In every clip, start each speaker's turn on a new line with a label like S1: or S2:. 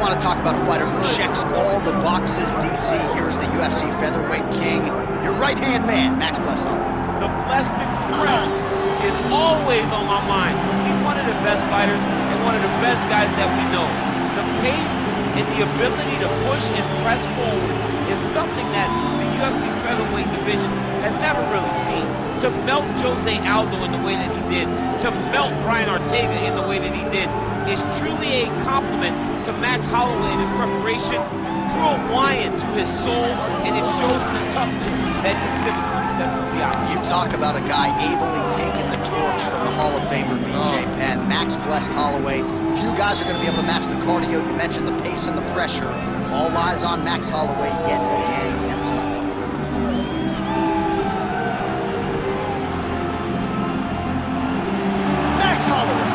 S1: want to talk about a fighter who checks all the boxes, DC. Here's the UFC featherweight king, your right-hand man, Max Blessow.
S2: The Blessed Express is always on my mind. He's one of the best fighters and one of the best guys that we know. The pace and the ability to push and press forward is something that the UFC's featherweight division has never really seen. To melt Jose Aldo in the way that he did, to melt Brian Ortega in the way that he did, is truly a compliment to Max Holloway and his preparation. Drew a lion to his soul, and it shows in the toughness that he exhibits when he steps into the octagon.
S1: You talk about a guy ably taking the torch from the Hall of Famer BJ Penn. Max blessed Holloway. Few guys are going to be able to match the cardio. You mentioned the pace and the pressure. All eyes on Max Holloway yet again here tonight. Max Holloway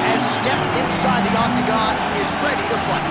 S1: has stepped inside the octagon. He is ready to fight.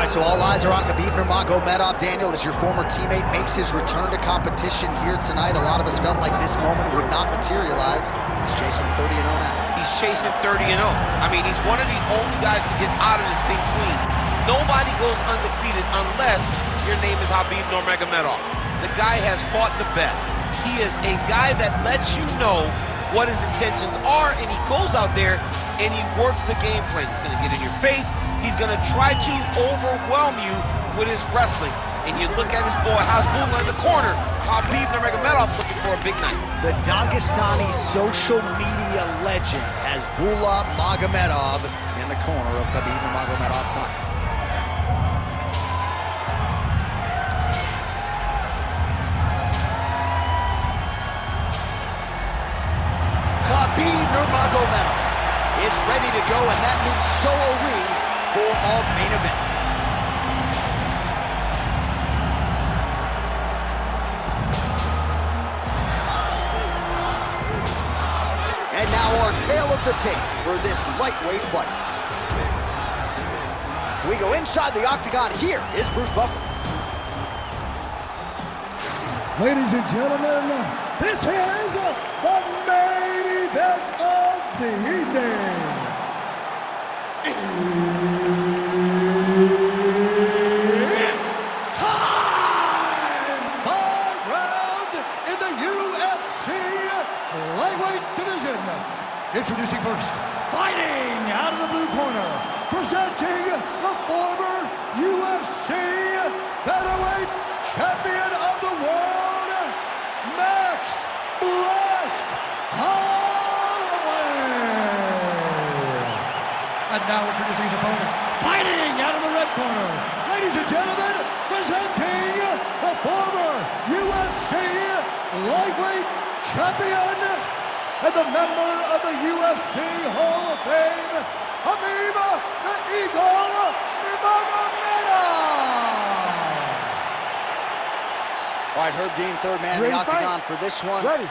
S1: So all eyes are on Khabib Nurmagomedov. Daniel, as your former teammate makes his return to competition here tonight, a lot of us felt like this moment would not materialize. He's chasing 30-0 now.
S2: He's chasing 30-0. I mean, he's one of the only guys to get out of this thing clean. Nobody goes undefeated unless your name is Khabib Nurmagomedov. The guy has fought the best. He is a guy that lets you know what his intentions are, and he goes out there and he works the game plan. He's going to get in your face. He's going to try to overwhelm you with his wrestling. And you look at his boy Hasbulla in the corner. Khabib Nurmagomedov looking for a big night.
S1: The Dagestani social media legend Hasbulla Magomedov in the corner of Khabib Nurmagomedov tonight. Khabib Nurmagomedov is ready to go, and that means so are we for our main event. And now our tale of the tape for this lightweight fight. We go inside the octagon. Here is Bruce Buffer.
S3: Ladies and gentlemen, this is the main event of the evening. It's time! 5 rounds in the UFC lightweight division. Introducing first, fighting out of the blue corner, presenting the former UFC featherweight champion of the world, Max Blessed Holloway. And now introducing his opponent, fighting out of the red corner, ladies and gentlemen, presenting the former UFC lightweight champion and the member of the UFC Hall of Fame, Khabib the Eagle Nurmagomedov.
S1: All right, Herb Dean, third man in the octagon for this one.
S3: Ready.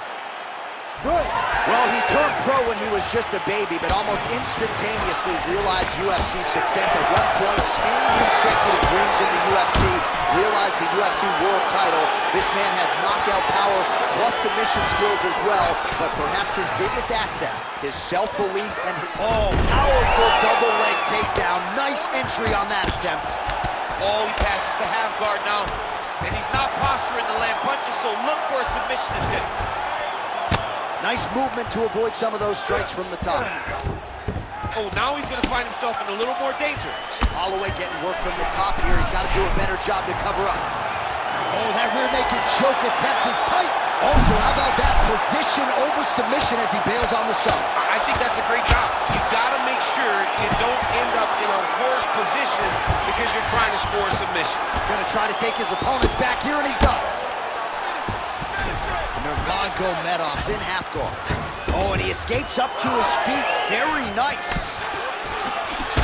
S3: Good.
S1: Well, he turned pro when he was just a baby, but almost instantaneously realized UFC success. At one point, 10 consecutive wins in the UFC, realized the UFC world title. This man has knockout power plus submission skills as well, but perhaps his biggest asset, his self-belief and his, powerful double leg takedown. Nice entry on that attempt.
S2: Oh, he passes the half guard now, and he's not posturing to land punches, so look for a submission attempt.
S1: Nice movement to avoid some of those strikes from the top.
S2: Oh, now he's going to find himself in a little more danger.
S1: Holloway getting work from the top here. He's got to do a better job to cover up. Oh, that rear naked choke attempt is tight. Also, how about that position over submission as he bails on the sub?
S2: I think that's a great job. You got to make sure you don't end up in a worse position because you're trying to score a submission.
S1: Gonna try to take his opponents back here, and he does. Nurmagomedov's in half guard. Oh, and he escapes up to his feet. Very nice.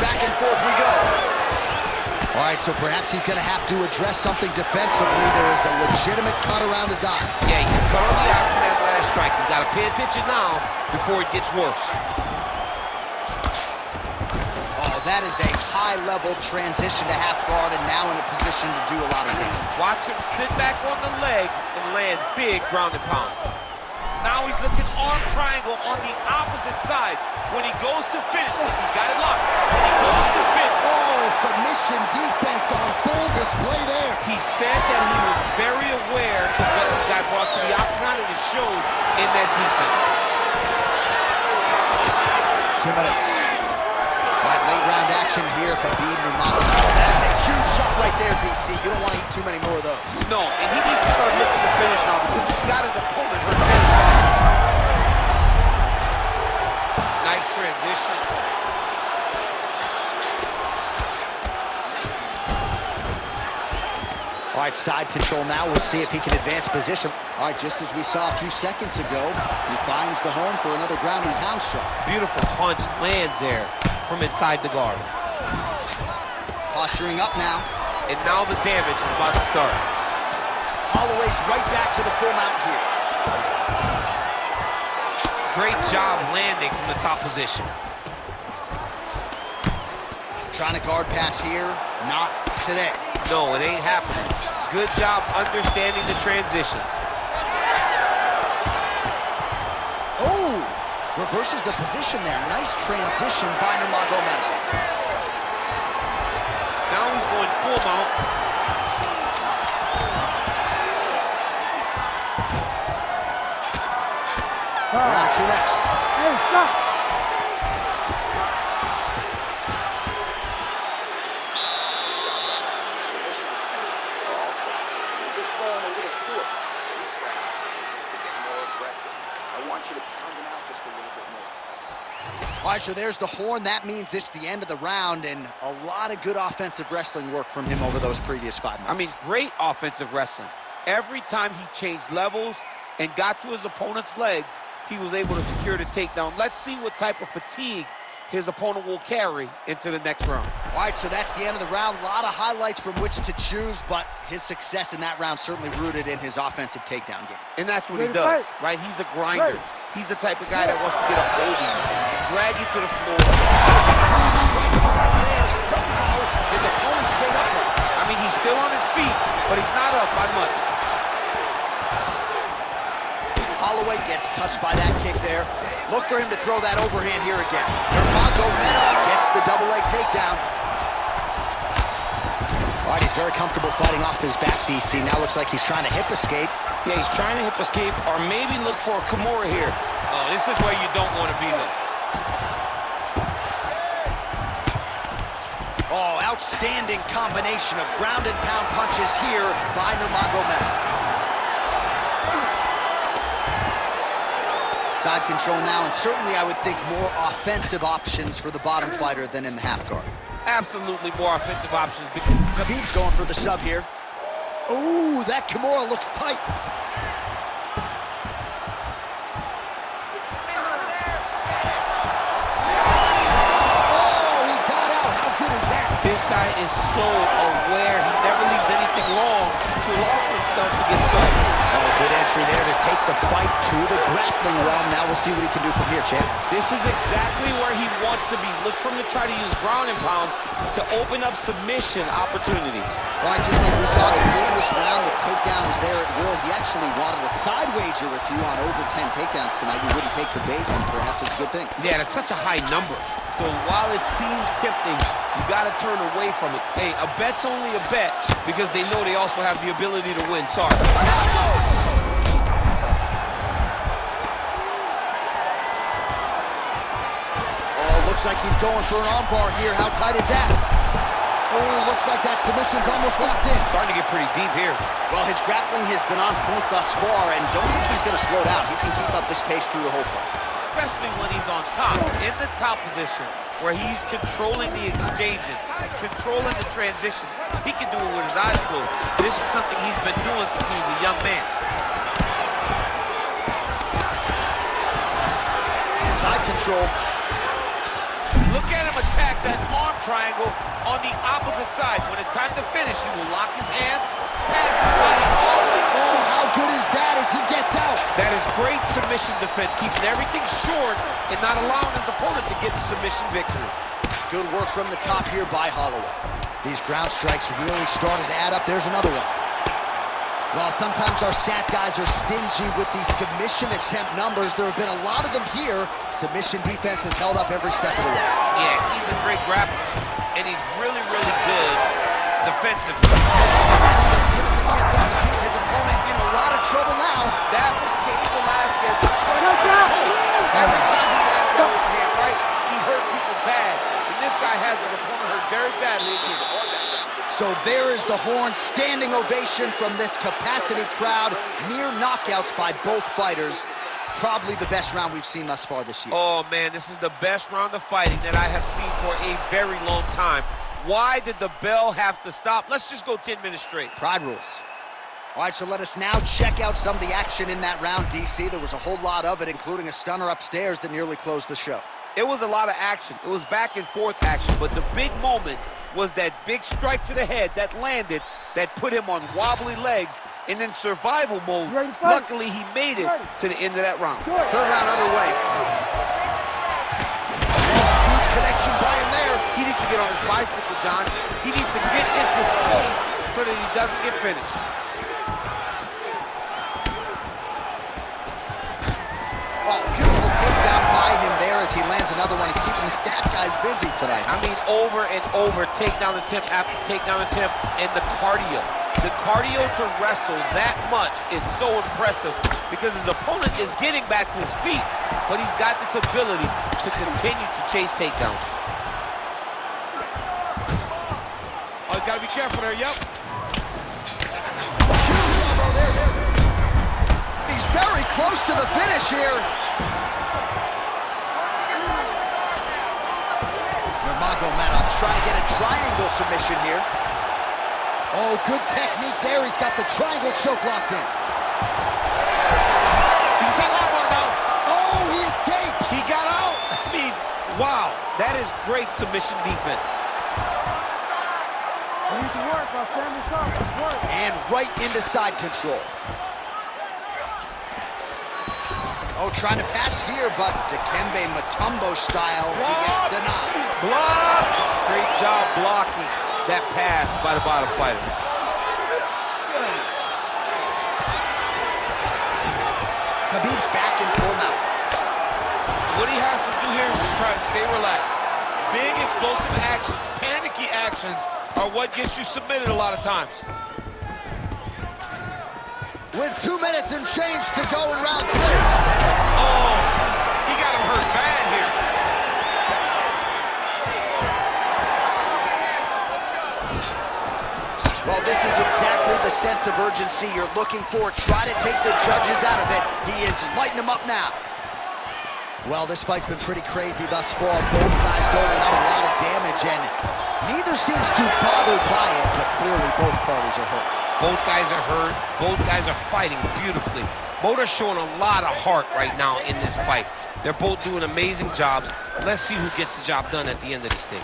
S1: Back and forth we go. All right, so perhaps he's going to have to address something defensively. There is a legitimate cut around his eye.
S2: Yeah, he can cut on the eye from that last strike. He's got to pay attention now before it gets worse.
S1: Oh, that is a high-level transition to half guard, and now in a position to do a lot of damage.
S2: Watch him sit back on the leg and land big ground and pound. Now he's looking arm triangle on the opposite side. When he goes to finish, look, he's got it locked. When he goes to finish.
S1: Oh, submission defense on full display there.
S2: He said that he was very aware of what this guy brought to the octagon, and it showed in that defense.
S1: 2 minutes. All right, late round action here. Khabib Nurmagomedov. That is a huge shot right there, DC. You don't want to eat too many more of those.
S2: No, and he needs to start looking to finish now because he's got his opponent hurt. Nice transition.
S1: All right, side control now. We'll see if he can advance position. All right, just as we saw a few seconds ago, he finds the home for another ground and pound strike.
S2: Beautiful punch lands there from inside the guard.
S1: Posturing up now.
S2: And now the damage is about to start.
S1: Holloway's right back to the full mount here.
S2: Great job landing from the top position.
S1: Trying to guard pass here. Not today.
S2: No, it ain't happening. Good job understanding the transitions.
S1: Oh! Reverses the position there. Nice transition by Nurmagomedov.
S2: Now he's going full mount.
S1: Round 2 next.
S3: Hey, stop!
S1: All right, so there's the horn. That means it's the end of the round, and a lot of good offensive wrestling work from him over those previous 5 minutes.
S2: I mean, great offensive wrestling. Every time he changed levels and got to his opponent's legs, he was able to secure the takedown. Let's see what type of fatigue his opponent will carry into the next round.
S1: All right, so that's the end of the round. A lot of highlights from which to choose, but his success in that round certainly rooted in his offensive takedown game.
S2: And that's what he does, right? He's a grinder. He's the type of guy that wants to get a hold of you, drag you to the floor.
S1: There, somehow, his opponent stayed upright.
S2: I mean, he's still on his feet, but he's not up by much.
S1: Holloway gets touched by that kick there. Look for him to throw that overhand here again. Nurmagomedov gets the double leg takedown. All right, he's very comfortable fighting off his back, DC. Now looks like he's trying to hip escape.
S2: Yeah, he's trying to hip escape or maybe look for a Kimura here. Oh, this is where you don't want to be, though.
S1: Oh, outstanding combination of ground and pound punches here by Nurmagomedov. Side control now, and certainly I would think more offensive options for the bottom fighter than in the half guard.
S2: Absolutely more offensive options.
S1: Khabib's going for the sub here. Ooh, that Kimura looks tight. Oh, he got out. How good is that?
S2: This guy is so aware. He never leaves anything long to allow for himself to get subbed.
S1: Oh, good entry there to take the fight to the grappling realm. Now we'll see what he can do from here, champ.
S2: This is exactly where he wants to be. Look for him to try to use ground and pound to open up submission opportunities.
S1: Right, just like we saw in the previous round, the takedown is there at will. He actually wanted a side wager with you on over 10 takedowns tonight. You wouldn't take the bait, and perhaps it's a good thing.
S2: Yeah, that's such a high number. So while it seems tempting, you got to turn away from it. Hey, a bet's only a bet because they know they also have the ability to win. Sorry.
S1: Looks like he's going for an armbar here. How tight is that? Oh, looks like that submission's almost locked in.
S2: Starting to get pretty deep here.
S1: Well, his grappling has been on point thus far, and don't think he's going to slow down. He can keep up this pace through the whole fight.
S2: Especially when he's on top, in the top position, where he's controlling the exchanges, controlling the transitions. He can do it with his eyes closed. This is something he's been doing since he was a young man.
S1: Side control.
S2: Look at him attack that arm triangle on the opposite side. When it's time to finish, he will lock his hands, pass his body all the way.
S1: Oh, how good is that as he gets out?
S2: That is great submission defense, keeping everything short and not allowing his opponent to get the submission victory.
S1: Good work from the top here by Holloway. These ground strikes really started to add up. There's another one. While sometimes our stat guys are stingy with these submission attempt numbers, there have been a lot of them here. Submission defense has held up every step of the way.
S2: Yeah, he's a great grappler, and he's really, really good defensively.
S1: Gets on his feet, his opponent in a lot of trouble now.
S2: That was Cain Velasquez's punch of choice. Every time he landed that overhand right, he hurt people bad. And this guy has his opponent hurt very badly again.
S1: So there is the horn, standing ovation from this capacity crowd. Near knockouts by both fighters. Probably the best round we've seen thus far this year.
S2: Oh, man, this is the best round of fighting that I have seen for a very long time. Why did the bell have to stop? Let's just go 10 minutes straight.
S1: Pride rules. All right, so let us now check out some of the action in that round, DC. There was a whole lot of it, including a stunner upstairs that nearly closed the show.
S2: It was a lot of action. It was back and forth action, but the big moment was that big strike to the head that landed, that put him on wobbly legs and in survival mode. Luckily, he made it to the end of that round.
S1: Third round underway. Huge connection by him there.
S2: He needs to get on his bicycle, John. He needs to get into space so that he doesn't get finished.
S1: Oh, beautiful takedown by him there as he lands another one. He's keeping the stat guys busy tonight.
S2: I mean, over and over, takedown attempt after takedown attempt, and the cardio. The cardio to wrestle that much is so impressive because his opponent is getting back to his feet, but he's got this ability to continue to chase takedowns. Oh, he's got to be careful there, yep.
S1: He's very close to the finish here. Nurmagomedov's trying to get a triangle submission here. Oh, good technique there. He's got the triangle choke locked in.
S2: He's got that one now.
S1: Oh, he escapes.
S2: He got out. I mean, wow, that is great submission defense.
S4: Need to work. I'll stand this up. Let's work.
S1: And right into side control. Oh, trying to pass here, but Dikembe Mutombo style, he gets denied.
S2: Block! Great job blocking that pass by the bottom fighter.
S1: Khabib's back in full mount.
S2: What he has to do here is just try to stay relaxed. Big explosive actions, panicky actions are what gets you submitted a lot of times.
S1: With 2 minutes and change to go in round 3.
S2: Oh, he got him hurt bad here.
S1: Well, this is exactly the sense of urgency you're looking for. Try to take the judges out of it. He is lighting them up now. Well, this fight's been pretty crazy thus far. Both guys doling out a lot of damage, and neither seems too bothered by it, but clearly both parties are hurt.
S2: Both guys are hurt. Both guys are fighting beautifully. Both are showing a lot of heart right now in this fight. They're both doing amazing jobs. Let's see who gets the job done at the end of this thing.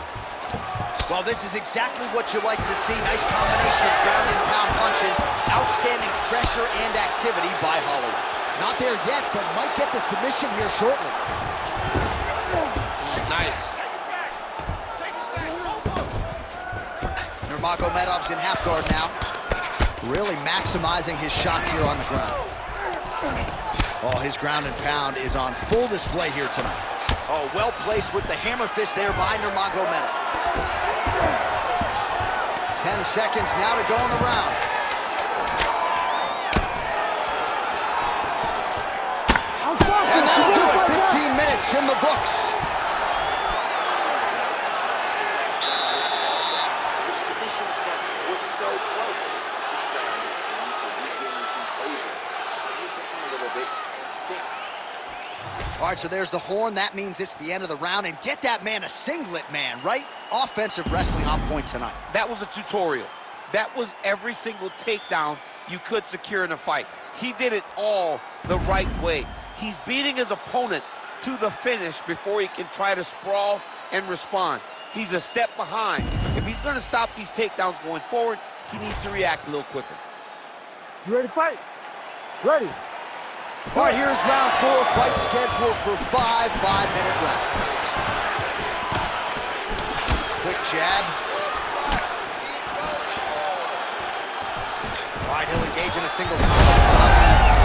S1: Well, this is exactly what you like to see. Nice combination of ground and pound punches. Outstanding pressure and activity by Holloway. Not there yet, but might get the submission here shortly.
S2: Nice.
S1: Nurmagomedov's in half guard now. Really maximizing his shots here on the ground. Oh, his ground and pound is on full display here tonight. Oh, well placed with the hammer fist there by Nurmagomedov. 10 seconds now to go in the round. And that'll do it. 15 minutes in the books.
S5: The submission attempt was so close. This round, you need to regain composure. Stay down a little bit and think.
S1: All right, so there's the horn. That means it's the end of the round. And get that man a singlet, man, right? Offensive wrestling on point tonight.
S2: That was a tutorial. That was every single takedown you could secure in a fight. He did it all the right way. He's beating his opponent to the finish before he can try to sprawl and respond. he's a step behind. If he's going to stop these takedowns going forward, he needs to react a little quicker.
S4: You ready to fight? Ready.
S1: All right, here's round 4. Fight scheduled for 5 5-minute rounds. Quick jab. All right, he'll engage in a single combo.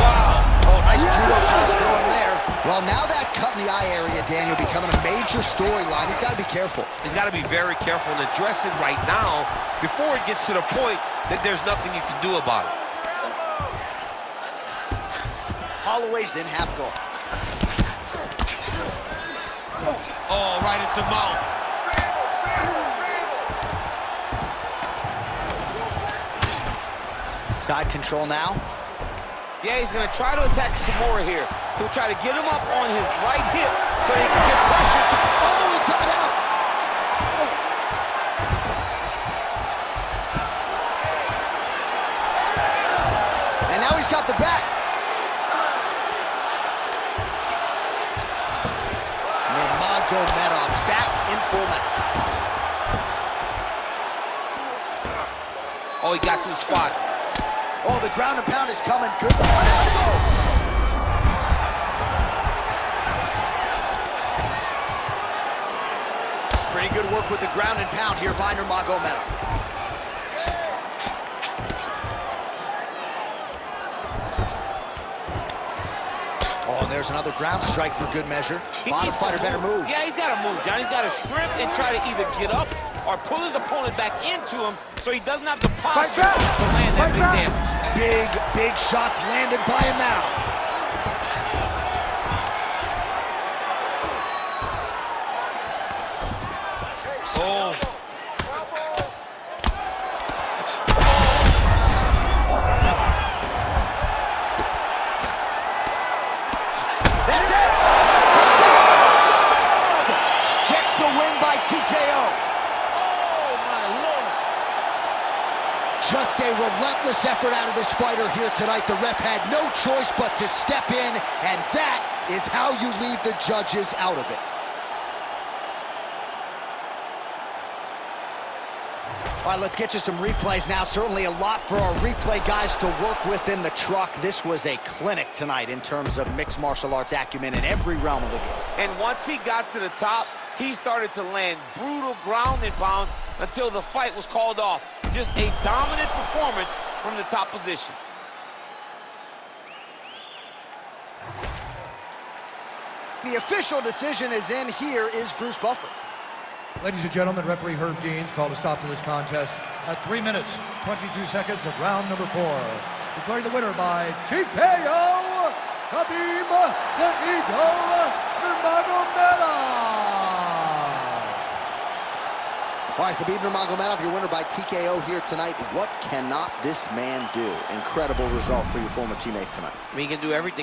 S2: Wow.
S1: Oh, nice judo toss going there. Well, now that cut in the eye area, Daniel, becoming a major storyline. He's got to be careful.
S2: He's got to be very careful and address it right now before it gets to the point that there's nothing you can do about it.
S1: Holloway's in half guard.
S2: Oh, right into mount.
S1: Side control now.
S2: Yeah, he's going to try to attack Kimura here. He'll try to get him up on his right hip so he can get pressure.
S1: Oh, he got out. And now he's got the back. Nurmagomedov's back in full mount.
S2: Oh, he got to the spot.
S1: Oh, the ground and pound is coming. Good. Elbow. Pretty good work with the ground and pound here by Nurmagomedov. Oh, and there's another ground strike for good measure. Bottom fighter better move.
S2: Yeah, he's got to move, John. He's got to shrimp and try to either get up or pull his opponent back into him so he doesn't have the posture to land that big damage.
S1: Big shots landed by him now.
S2: Oh.
S1: That's it. Gets the win by TKO.
S2: Oh, my Lord.
S1: Just a relentless effort out of this fighter here tonight. The ref had no choice but to step in, and that is how you leave the judges out of it. All right, let's get you some replays now. Certainly a lot for our replay guys to work with in the truck. This was a clinic tonight in terms of mixed martial arts acumen in every realm of the game.
S2: And once he got to the top, he started to land brutal ground and pound until the fight was called off. Just a dominant performance from the top position.
S1: The official decision is in. Here is Bruce Buffer.
S3: Ladies and gentlemen, referee Herb Deans called a stop to this contest at 3 minutes, 22 seconds of round number 4. Declaring the winner by TKO, Khabib the Eagle Nurmagomedov.
S1: All right, Khabib Nurmagomedov, your winner by TKO here tonight. What cannot this man do? Incredible result for your former teammate tonight.
S2: I mean, he can do everything.